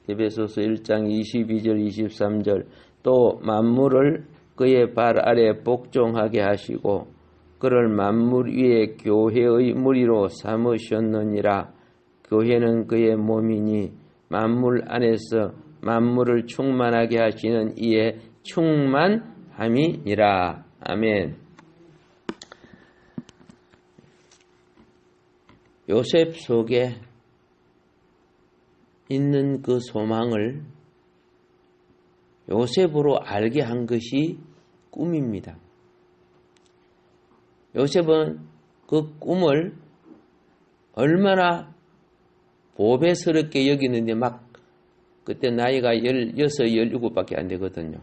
에베소서 1장 22절 23절 또 만물을 그의 발 아래 복종하게 하시고 그를 만물 위에 교회의 무리로 삼으셨느니라. 교회는 그의 몸이니 만물 안에서 만물을 충만하게 하시는 이의 충만함이니라. 아멘. 요셉 속에 있는 그 소망을 요셉으로 알게 한 것이 꿈입니다. 요셉은 그 꿈을 얼마나 보배스럽게 여기는데 막 그때 나이가 16, 17밖에 안 되거든요.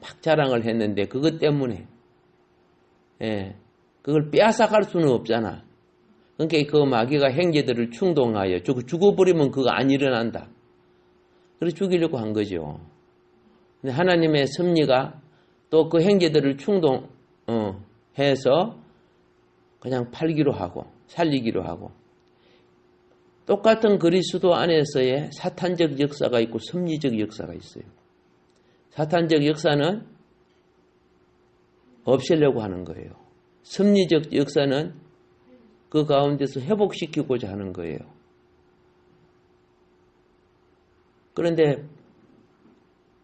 막 자랑을 했는데 그것 때문에 그걸 빼앗아갈 수는 없잖아. 그러니까 그 마귀가 형제들을 충동하여 죽어버리면 그거 안 일어난다. 그래서 죽이려고 한 거죠. 근데 하나님의 섭리가 또 그 형제들을 충동해서 그냥 팔기로 하고 살리기로 하고 똑같은 그리스도 안에서의 사탄적 역사가 있고 섭리적 역사가 있어요. 사탄적 역사는 없애려고 하는 거예요. 섭리적 역사는 그 가운데서 회복시키고자 하는 거예요. 그런데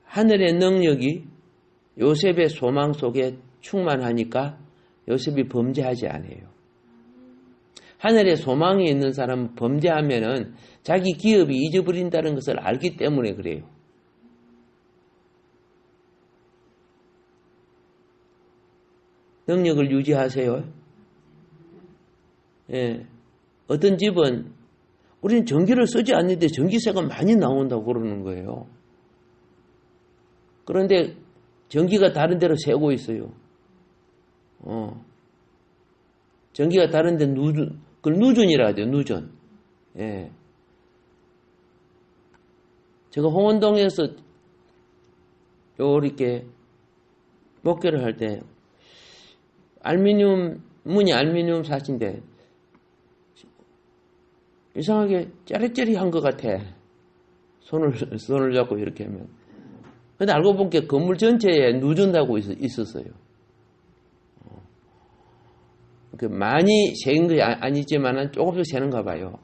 하늘의 능력이 요셉의 소망 속에 충만하니까 요셉이 범죄하지 않아요. 하늘에 소망이 있는 사람은 범죄하면은 자기 기업이 잊어버린다는 것을 알기 때문에 그래요. 능력을 유지하세요. 예. 어떤 집은 우리는 전기를 쓰지 않는데 전기세가 많이 나온다고 그러는 거예요. 그런데 전기가 다른 데로 새고 있어요. 전기가 다른 데 그걸 누전이라 하죠. 누전. 예. 제가 홍원동에서 이렇게 목회를 할 때 문이 알루미늄 샀인데 이상하게 짜릿짜릿한 것 같아. 손을 잡고 이렇게 하면. 근데 알고 보니까 건물 전체에 누전다고 있었어요. 많이 새는 것이 아니지만 조금씩 새는가 봐요.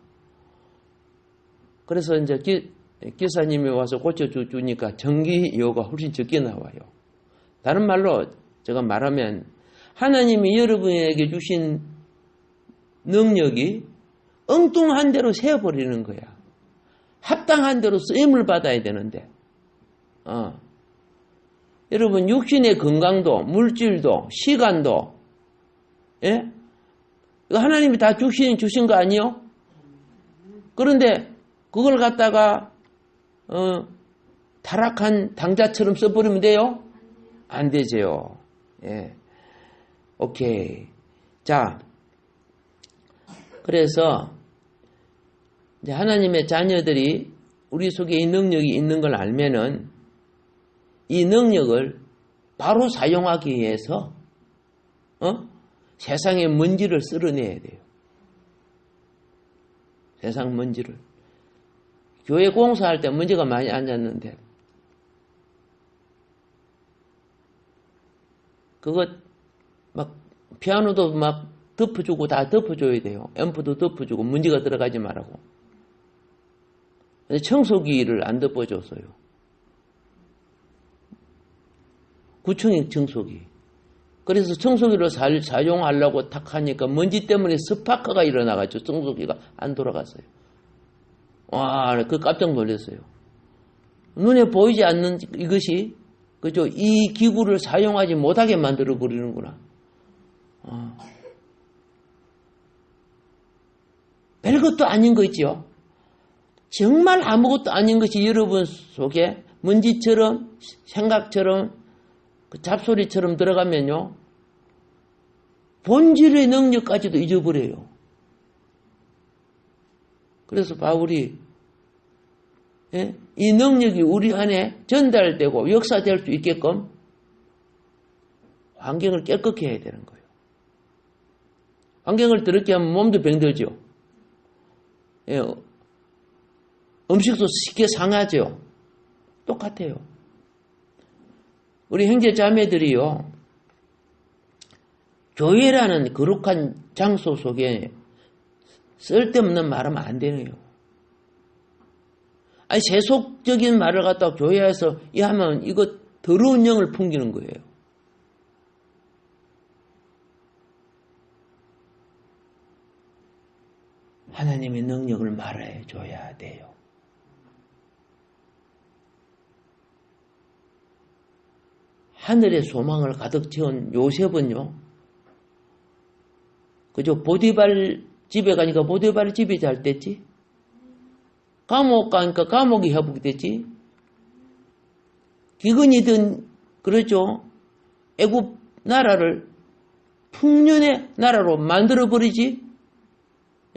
그래서 이제 기사님이 와서 고쳐주니까 전기료가 훨씬 적게 나와요. 다른 말로 제가 말하면 하나님이 여러분에게 주신 능력이 엉뚱한 대로 새어버리는 거야. 합당한 대로 쓰임을 받아야 되는데 여러분 육신의 건강도 물질도 시간도 예? 이거 하나님이 다 주신 거 아니요? 그런데 그걸 갖다가 타락한 당자처럼 써버리면 돼요? 안 되죠. 예. 오케이. 자, 그래서 이제 하나님의 자녀들이 우리 속에 이 능력이 있는 걸 알면은 이 능력을 바로 사용하기 위해서 세상의 먼지를 쓸어내야 돼요. 세상 먼지를. 교회 공사할 때 먼지가 많이 앉았는데 그것 막 피아노도 막 덮어주고 다 덮어줘야 돼요. 앰프도 덮어주고 먼지가 들어가지 말라고. 청소기를 안 덮어줬어요. 구청의 청소기. 그래서 청소기를 사용하려고 탁 하니까 먼지 때문에 스파크가 일어나가지고 청소기가 안 돌아갔어요. 와, 그 깜짝 놀랐어요. 눈에 보이지 않는 이것이 그죠? 이 기구를 사용하지 못하게 만들어 버리는구나. 별것도 아닌 거 있죠. 정말 아무것도 아닌 것이 여러분 속에 먼지처럼 생각처럼 그 잡소리처럼 들어가면요. 본질의 능력까지도 잊어버려요. 그래서 바울이 이 능력이 우리 안에 전달되고 역사될 수 있게끔 환경을 깨끗게 해야 되는 거예요. 환경을 더럽게 하면 몸도 병들죠. 음식도 쉽게 상하죠. 똑같아요. 우리 형제 자매들이요, 교회라는 거룩한 장소 속에 쓸데없는 말하면 안 되네요. 아니, 세속적인 말을 갖다가 교회에서 하면 이거 더러운 영을 풍기는 거예요. 하나님의 능력을 말해줘야 돼요. 하늘의 소망을 가득 채운 요셉은요, 그저 보디발 집에 가니까 보디발 집이 잘 됐지, 감옥 가니까 감옥이 회복됐지, 기근이든 그렇죠, 애굽 나라를 풍년의 나라로 만들어버리지.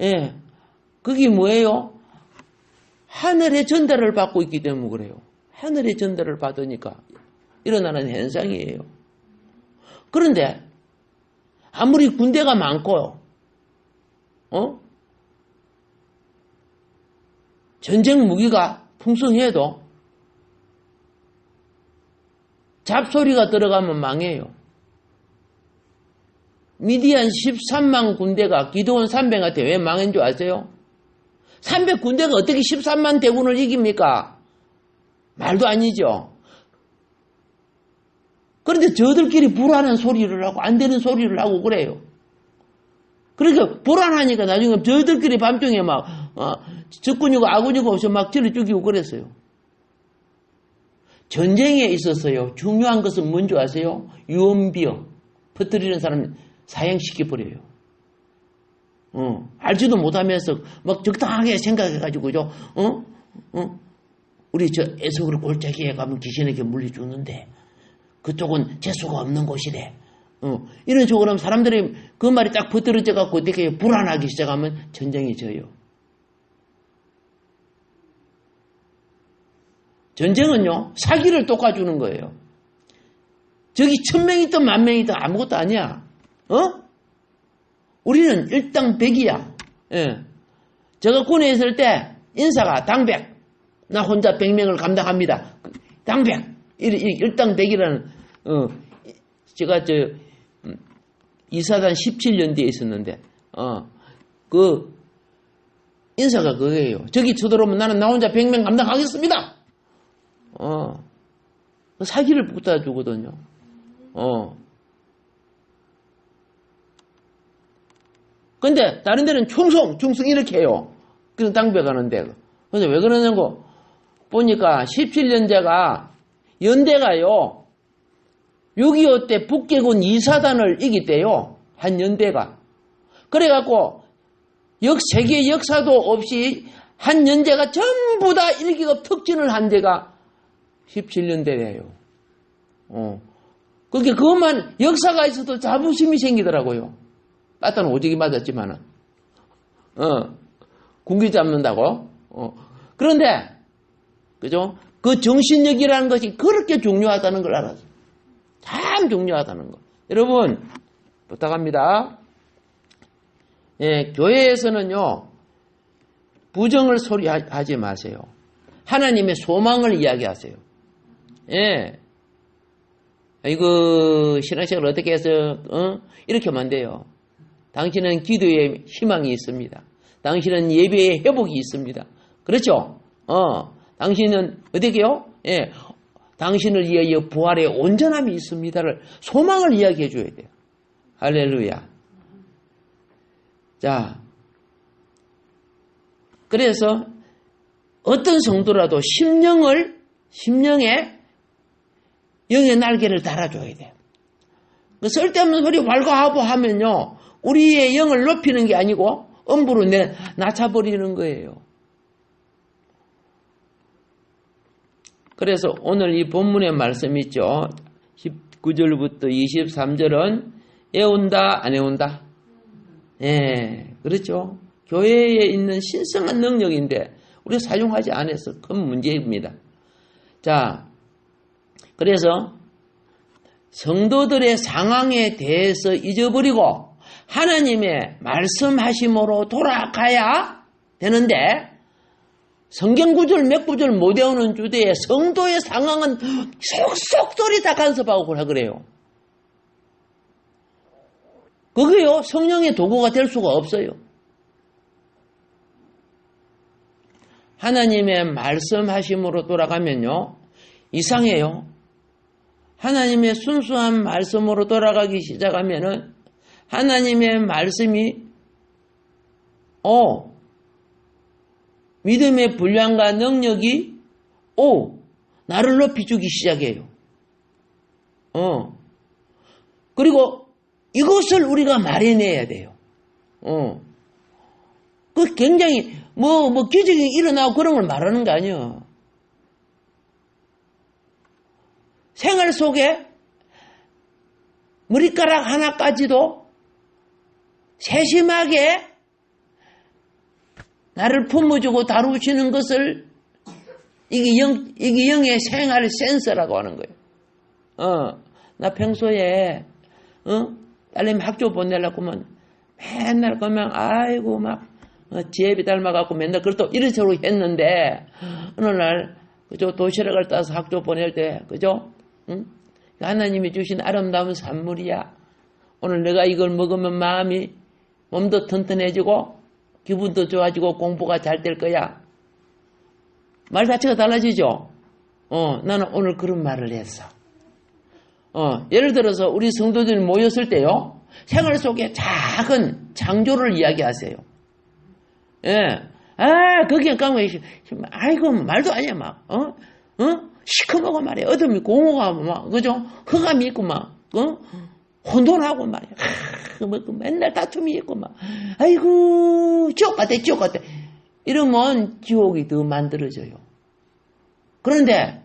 예, 그게 뭐예요? 하늘의 전달을 받고 있기 때문에 그래요. 하늘의 전달을 받으니까 일어나는 현상이에요. 그런데 아무리 군대가 많고 전쟁 무기가 풍성해도 잡소리가 들어가면 망해요. 미디안 13만 군대가 기드온 300한테 왜 망한 줄 아세요? 300 군대가 어떻게 13만 대군을 이깁니까? 말도 아니죠. 그런데 저들끼리 불안한 소리를 하고 안 되는 소리를 하고 그래요. 그러니까 불안하니까 나중에 저들끼리 밤중에 막 적군이고 아군이고 없이 막 저를 죽이고 그랬어요. 전쟁에 있어서요, 중요한 것은 뭔지 아세요? 유언비어 퍼뜨리는 사람 사형시켜버려요. 알지도 못하면서 막 적당하게 생각해가지고죠, 우리 저 에서그룹 골짜기에 가면 귀신에게 물려 죽는데 그쪽은 재수가 없는 곳이래. 이런 식으로 하면 사람들이 그 말이 딱 퍼뜨려져갖고 어떻게 불안하기 시작하면 전쟁이 져요. 전쟁은요, 사기를 돋아주는 거예요. 저기 1000명이든 10,000명이든 아무것도 아니야. 우리는 일당백이야. 예. 제가 군에 있을 때 인사가 당백. 나 혼자 100명을 감당합니다. 당백. 일당백이라는, 제가 이사단 17년대에 있었는데, 그 인사가 그거예요. 저기 쳐들어오면 나는 나 혼자 100명 감당하겠습니다. 사기를 붙여주거든요. 근데 다른 데는 충성 이렇게 해요. 그래서 당백하는데. 근데 왜 그러냐고 보니까 17년제가 연대가요, 6.25 때 북계군 2사단을 이겼대요. 한 연대가. 그래갖고 세계 역사도 없이 한 연대가 전부 다 1기급 특진을 한 데가 17년대예요. 그게 그것만 역사가 있어도 자부심이 생기더라고요. 빠따는 오지게 맞았지만은. 군기 잡는다고. 그런데, 그죠? 그 정신력이라는 것이 그렇게 중요하다는 걸 알았어요. 참 중요하다는 거. 여러분, 부탁합니다. 예, 교회에서는요, 부정을 소리하지 마세요. 하나님의 소망을 이야기하세요. 예. 이거, 신앙생활을 어떻게 해서, 이렇게 하면 안 돼요. 당신은 기도에 희망이 있습니다. 당신은 예배에 회복이 있습니다. 그렇죠? 당신은 어떻게요? 예. 당신을 위하여 부활의 온전함이 있습니다를 소망을 이야기해 줘야 돼요. 할렐루야. 자. 그래서 어떤 성도라도 심령에 영의 날개를 달아줘야 돼요. 쓸데없는 소리 왈가하고 하면요, 우리의 영을 높이는 게 아니고 엄부로 낮춰버리는 거예요. 그래서 오늘 이 본문의 말씀 있죠. 19절부터 23절은 애운다 안 애운다? 예, 그렇죠. 교회에 있는 신성한 능력인데 우리가 사용하지 않아서 큰 문제입니다. 자, 그래서 성도들의 상황에 대해서 잊어버리고 하나님의 말씀하심으로 돌아가야 되는데 성경 구절 몇 구절 못 외우는 주제에 성도의 상황은 속속들이 다 간섭하고 그래요. 그게요, 성령의 도구가 될 수가 없어요. 하나님의 말씀하심으로 돌아가면요, 이상해요. 하나님의 순수한 말씀으로 돌아가기 시작하면은 하나님의 말씀이 믿음의 분량과 능력이 나를 높이주기 시작해요. 그리고 이것을 우리가 말해내야 돼요. 그 굉장히 기적이 일어나고 그런 걸 말하는 거 아니에요. 생활 속에 머리카락 하나까지도 세심하게 나를 품어주고 다루시는 것을 이게 영의 생활 센서라고 하는 거예요. 나 평소에 딸내미 학교 보내려고 하면 맨날 그러면 아이고 막 지혜비 닮아갖고 맨날 그렇다 이런 식으로 했는데 어느 날 그죠 도시락을 따서 학교 보낼 때 그죠 하나님이 주신 아름다운 산물이야. 오늘 내가 이걸 먹으면 몸도 튼튼해지고 기분도 좋아지고 공부가 잘 될 거야. 말 자체가 달라지죠. 나는 오늘 그런 말을 했어. 예를 들어서 우리 성도들이 모였을 때요, 생활 속에 작은 창조를 이야기하세요. 예. 거기에 가면, 아이고, 말도 아니야, 막, 시커멓고 말이야. 어둠이 공허하고 막, 그죠? 흑암이 있고 막, 혼돈하고 말이야. 맨날 다툼이 있고 막, 아이고, 지옥 같아. 이러면 지옥이 더 만들어져요. 그런데,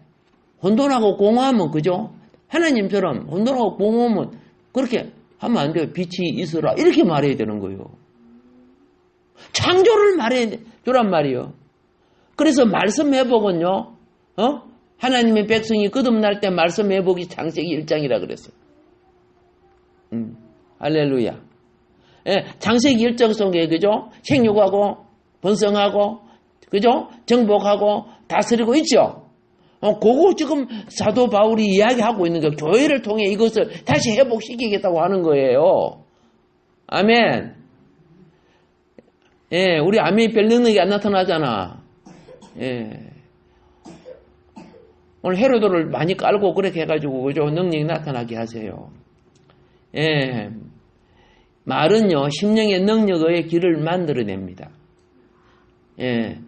혼돈하고 공허하면, 그죠? 하나님처럼 혼돈하고 공허하면, 그렇게 하면 안 돼요. 빛이 있어라. 이렇게 말해야 되는 거예요. 창조를 말해야 주란 말이에요. 그래서 말씀 회복은요, 하나님의 백성이 거듭날 때 말씀 회복이 창세기 1장이라 그랬어요. 할렐루야. 예, 창세기 1장 속에, 그죠? 생육하고, 번성하고, 그죠? 정복하고, 다스리고 있죠? 그거 지금 사도 바울이 이야기하고 있는 거예요. 교회를 통해 이것을 다시 회복시키겠다고 하는 거예요. 아멘. 예, 우리 아멘이 별 능력이 안 나타나잖아. 예. 오늘 헤로도를 많이 깔고 그렇게 해가지고, 그죠? 능력이 나타나게 하세요. 예. 말은요, 심령의 능력의 길을 만들어냅니다. 예.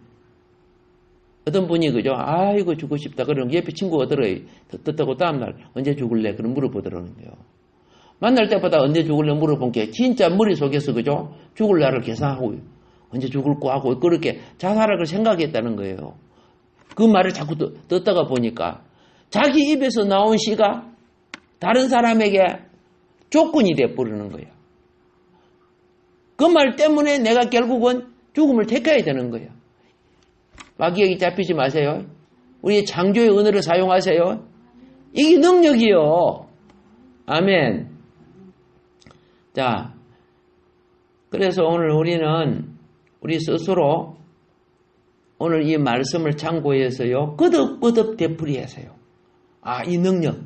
어떤 분이, 그죠? 아이고, 죽고 싶다. 그러면 옆에 친구가 들어요. 듣다고 다음날, 언제 죽을래? 그럼 물어보더라고요. 만날 때마다 언제 죽을래? 물어본 게 진짜 머릿속에서, 그죠? 죽을 날을 계산하고, 언제 죽을까 하고, 그렇게 자살학을 생각했다는 거예요. 그 말을 자꾸 듣다가 보니까, 자기 입에서 나온 시가 다른 사람에게 조건이 돼버리는 거예요. 그 말 때문에 내가 결국은 죽음을 택해야 되는 거예요. 마귀에게 잡히지 마세요. 우리 창조의 은혜를 사용하세요. 이게 능력이요. 아멘. 자, 그래서 오늘 우리는 우리 스스로 오늘 이 말씀을 참고해서요, 끄덕끄덕 되풀이하세요. 이 능력,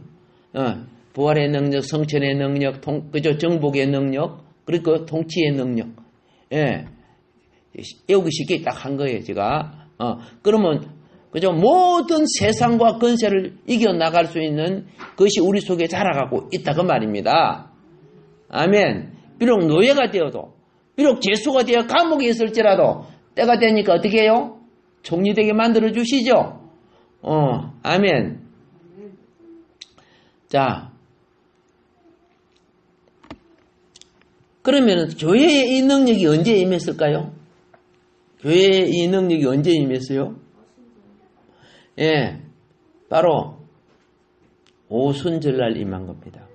부활의 능력, 성천의 능력, 그죠? 정복의 능력, 그리고 통치의 능력, 외우기 쉽게 딱 한 거예요, 제가. 그러면, 그죠? 모든 세상과 권세를 이겨나갈 수 있는 것이 우리 속에 자라가고 있다, 그 말입니다. 아멘. 비록 노예가 되어도, 비록 죄수가 되어 감옥에 있을지라도, 때가 되니까 어떻게 해요? 총리되게 만들어 주시죠? 아멘. 자. 그러면 교회의 이 능력이 언제 임했을까요? 교회의 이 능력이 언제 임했어요? 예, 바로 오순절날 임한 겁니다.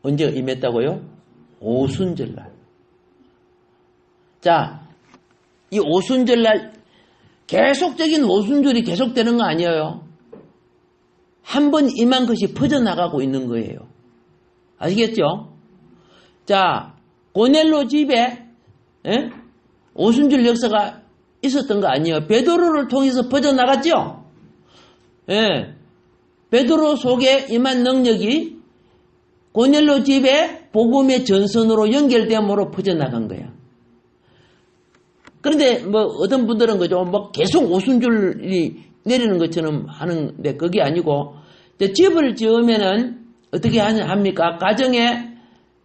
언제 임했다고요? 오순절날. 자, 이 오순절날 계속적인 오순절이 계속되는 거 아니에요? 한 번 임한 것이 퍼져나가고 있는 거예요. 아시겠죠? 자, 고넬로 집에 오순절 역사가 있었던 거 아니에요. 베드로를 통해서 퍼져나갔죠. 예. 베드로 속에 임한 능력이 고넬료 집에 복음의 전선으로 연결됨으로 퍼져나간 거야. 그런데 뭐 어떤 분들은 그죠, 뭐 계속 오순절이 내리는 것처럼 하는데 그게 아니고, 집을 지으면은 어떻게 합니까? 가정에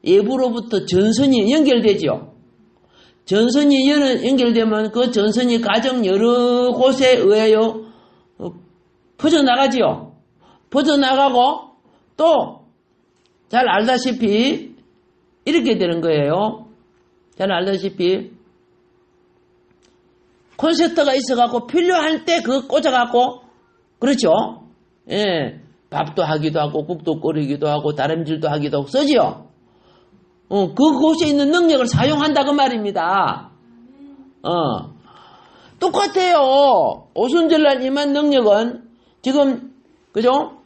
외부로부터 전선이 연결되죠. 전선이 연결되면 그 전선이 가정 여러 곳에 의하여 퍼져나가지요. 퍼져나가고 또 잘 알다시피 이렇게 되는 거예요. 잘 알다시피 콘서트가 있어갖고 필요할 때 그거 꽂아갖고, 그렇죠? 예. 밥도 하기도 하고 국도 끓이기도 하고 다림질도 하기도 하고 쓰지요. 그곳에 있는 능력을 사용한다 그 말입니다. 똑같아요. 오순절날 임한 능력은 지금 그죠?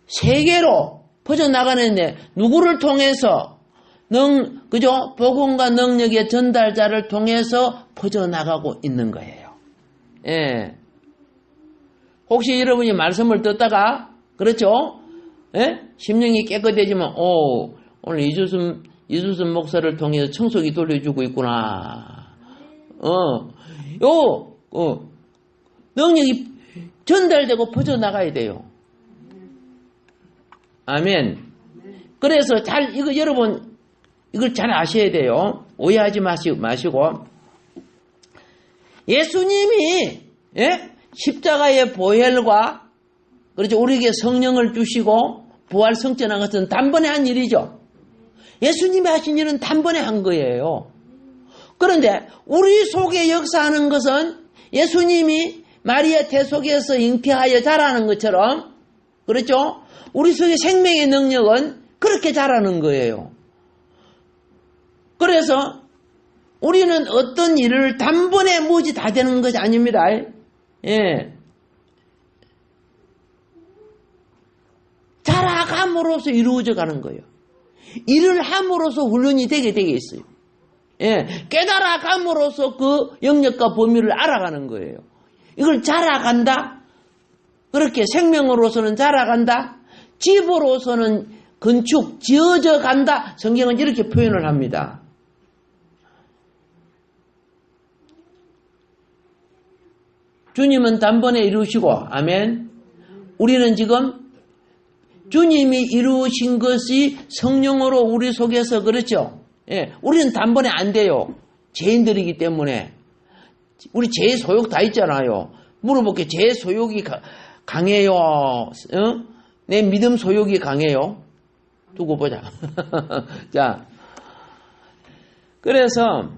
세계로 퍼져나가는데 누구를 통해서 그죠? 복음과 능력의 전달자를 통해서 퍼져나가고 있는 거예요. 예. 혹시 여러분이 말씀을 듣다가 그렇죠? 예? 심령이 깨끗해지면 오늘 이주순 목사를 통해서 청소기 돌려주고 있구나. 능력이 전달되고 퍼져나가야 돼요. 아멘. 그래서 여러분, 이걸 잘 아셔야 돼요. 오해하지 마시고. 예수님이, 예? 십자가의 보혈과, 그렇죠. 우리에게 성령을 주시고, 부활 성전한 것은 단번에 한 일이죠. 예수님이 하신 일은 단번에 한 거예요. 그런데 우리 속에 역사하는 것은 예수님이 마리아 태 속에서 잉태하여 자라는 것처럼, 그렇죠? 우리 속에 생명의 능력은 그렇게 자라는 거예요. 그래서 우리는 어떤 일을 단번에 무지 다 되는 것이 아닙니다. 예. 자라감으로써 이루어져 가는 거예요. 일을 함으로써 훈련이 되게 있어요. 예. 깨달아감으로써 그 영역과 범위를 알아가는 거예요. 이걸 자라간다? 그렇게 생명으로서는 자라간다? 집으로서는 건축, 지어져 간다? 성경은 이렇게 표현을 합니다. 주님은 단번에 이루시고, 아멘. 우리는 지금 주님이 이루신 것이 성령으로 우리 속에서, 그렇죠? 예, 우리는 단번에 안 돼요. 죄인들이기 때문에. 우리 죄 소욕 다 있잖아요. 물어볼게. 죄 소욕이 강해요? 내 믿음 소욕이 강해요? 두고 보자. 자, 그래서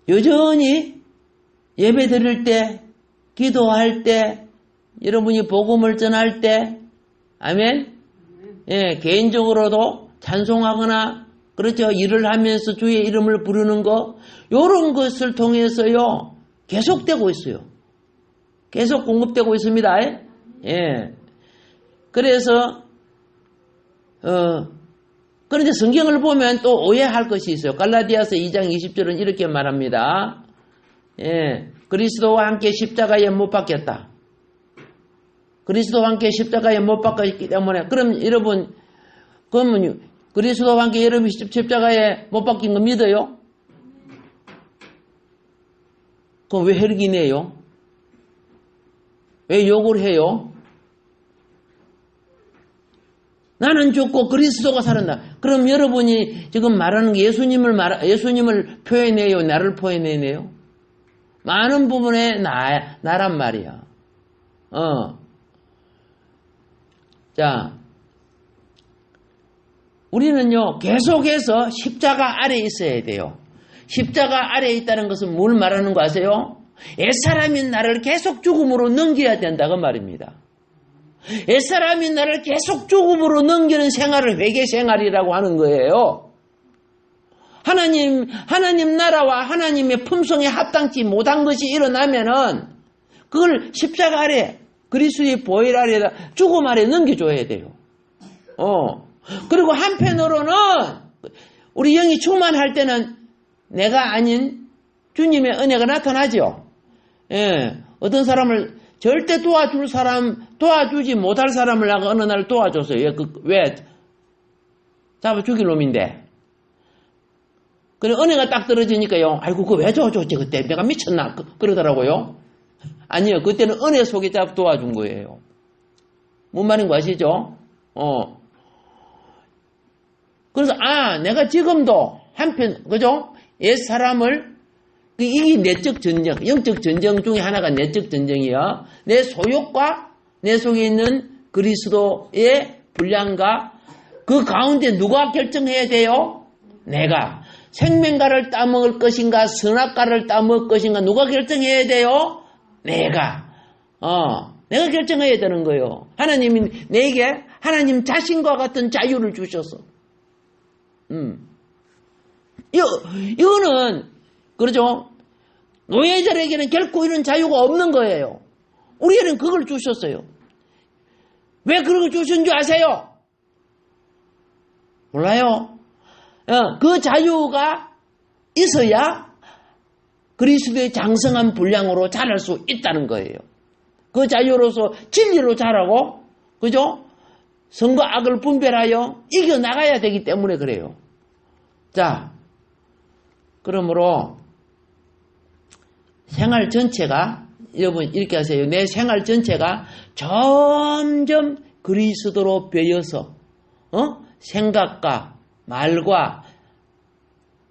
여전히 예배 드릴 때, 기도할 때, 여러분이 복음을 전할 때, 아멘? 예, 개인적으로도 찬송하거나, 그렇죠. 일을 하면서 주의 이름을 부르는 거, 요런 것을 통해서요, 계속되고 있어요. 계속 공급되고 있습니다. 예. 그래서, 그런데 성경을 보면 또 오해할 것이 있어요. 갈라디아서 2장 20절은 이렇게 말합니다. 예. 그리스도와 함께 십자가에 못 박혔다. 그리스도와 함께 십자가에 못 박혔기 때문에, 그럼 여러분, 그러면 그리스도와 함께 여러분이 십자가에 못 박힌 거 믿어요? 그럼 왜 헬기 내요? 왜 욕을 해요? 나는 죽고 그리스도가 살았다. 그럼 여러분이 지금 말하는 게 예수님을 표현해요? 나를 표현해내요? 많은 부분에 나란 말이야. 자, 우리는요, 계속해서 십자가 아래에 있어야 돼요. 십자가 아래에 있다는 것은 뭘 말하는 거 아세요? 옛사람인 나를 계속 죽음으로 넘겨야 된다고 말입니다. 옛사람인 나를 계속 죽음으로 넘기는 생활을 회개 생활이라고 하는 거예요. 하나님 나라와 하나님의 품성에 합당치 못한 것이 일어나면은 그걸 십자가 아래, 그리스도의 보혈 아래에다 죽음 아래 넘겨줘야 돼요. 그리고 한편으로는 우리 영이 충만할 때는 내가 아닌 주님의 은혜가 나타나죠. 예, 어떤 사람을 절대 도와주지 못할 사람을 내가 어느 날 도와줬어요. 왜? 잡아 죽일 놈인데. 그래, 은혜가 딱 떨어지니까요. 아이고, 그거 왜 줬지, 그때? 내가 미쳤나? 그러더라고요. 아니요, 그때는 은혜 속에 잡아 도와준 거예요. 뭔 말인 거 아시죠? 그래서, 내가 지금도 한편, 그죠? 옛 사람을, 이게 내적 전쟁, 영적 전쟁 중에 하나가 내적 전쟁이야. 내 소욕과 내 속에 있는 그리스도의 분량과 그 가운데 누가 결정해야 돼요? 내가. 생명가를 따먹을 것인가, 선악과를 따먹을 것인가, 누가 결정해야 돼요? 내가. 내가 결정해야 되는 거예요. 하나님이 내게 하나님 자신과 같은 자유를 주셔서. 이거는, 그러죠? 노예들에게는 결코 이런 자유가 없는 거예요. 우리에게는 그걸 주셨어요. 왜 그런 걸 주신 줄 아세요? 몰라요? 그 자유가 있어야 그리스도의 장성한 분량으로 자랄 수 있다는 거예요. 그 자유로서 진리로 자라고, 그죠? 선과 악을 분별하여 이겨나가야 되기 때문에 그래요. 자, 그러므로 생활 전체가, 여러분 이렇게 하세요. 내 생활 전체가 점점 그리스도로 배어서 생각과 말과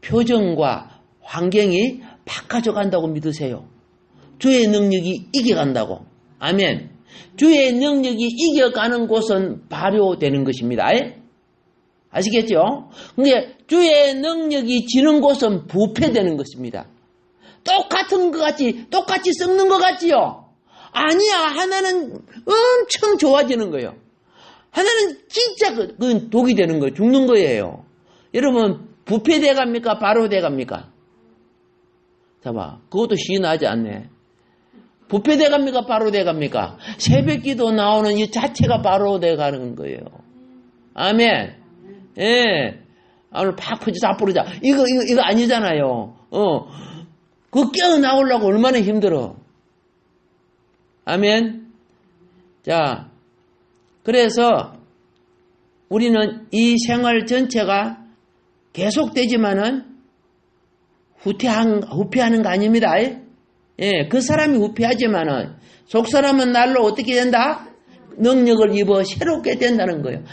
표정과 환경이 바꿔져 간다고 믿으세요. 주의 능력이 이겨간다고. 아멘. 주의 능력이 이겨가는 곳은 발효되는 것입니다. 아시겠죠? 근데 주의 능력이 지는 곳은 부패되는 것입니다. 똑같은 것 같이, 똑같이 썩는 것 같지요? 아니야. 하나는 엄청 좋아지는 거예요. 하나는 진짜 그 독이 되는 거예요. 죽는 거예요. 여러분, 부패돼 갑니까? 발효돼 갑니까? 봐봐. 그것도 시인하지 않네. 부패돼 갑니까? 발효돼 갑니까? 새벽기도 나오는 이 자체가 발효돼 가는 거예요. 아멘. 예. 오늘 팍 퍼지자, 앞으로자. 이거 아니잖아요. 그거 깨어나오려고 얼마나 힘들어. 아멘. 자, 그래서 우리는 이 생활 전체가 계속되지만은 후퇴하는 거 아닙니다. 예, 그 사람이 후퇴하지만은 속 사람은 날로 어떻게 된다? 능력을 입어 새롭게 된다는 거예요.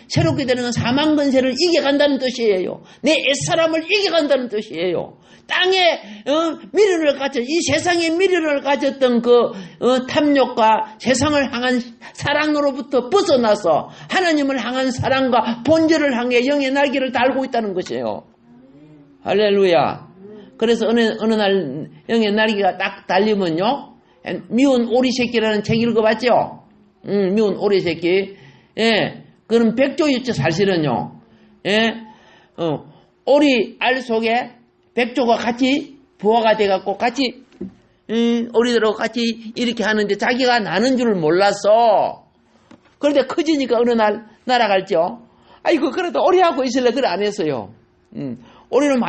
새롭게 되는 건 사망근세를 이겨간다는 뜻이에요. 내 옛사람을 이겨간다는 뜻이에요. 땅에 미련을 가졌, 이 세상에 미련을 가졌던 그 탐욕과 세상을 향한 사랑으로부터 벗어나서 하나님을 향한 사랑과 본질을 향해 영의 날개를 달고 있다는 것이에요. 할렐루야. 그래서 어느 날 영의 날개가 딱 달리면요, 미운 오리 새끼라는 책 읽어봤죠? 미운 오리 새끼. 예, 그럼 백조였죠, 사실은요. 예, 오리 알 속에 백조가 같이 부화가 돼갖고 같이, 오리들하고 같이 이렇게 하는데 자기가 나는 줄 몰랐어. 그런데 커지니까 어느 날 날아갈죠. 아이고, 그래도 오리하고 있을래, 그래 안 했어요. 오리는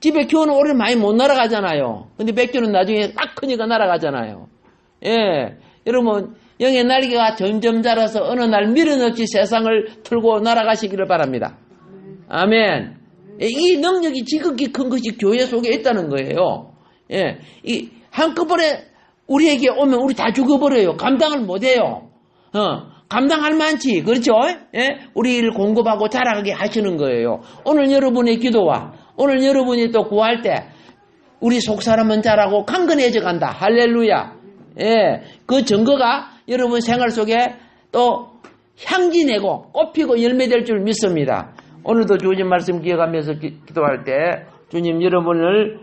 집에 키우는 오리는 많이 못 날아가잖아요. 근데 백조는 나중에 딱 크니까 날아가잖아요. 예, 여러분, 영의 날개가 점점 자라서 어느 날 미련 없이 세상을 틀고 날아가시기를 바랍니다. 아멘. 이 능력이 지극히 큰 것이 교회 속에 있다는 거예요. 예, 한꺼번에 우리에게 오면 우리 다 죽어버려요. 감당을 못해요. 감당할 만치, 그렇죠? 예, 우리를 공급하고 자라가게 하시는 거예요. 오늘 여러분의 기도와 오늘 여러분이 또 구할 때 우리 속 사람은 자라고 강건해져 간다. 할렐루야. 예, 그 증거가 여러분 생활 속에 또 향기 내고 꽃피고 열매될 줄 믿습니다. 오늘도 주님 말씀 기억하면서 기도할 때 주님 여러분을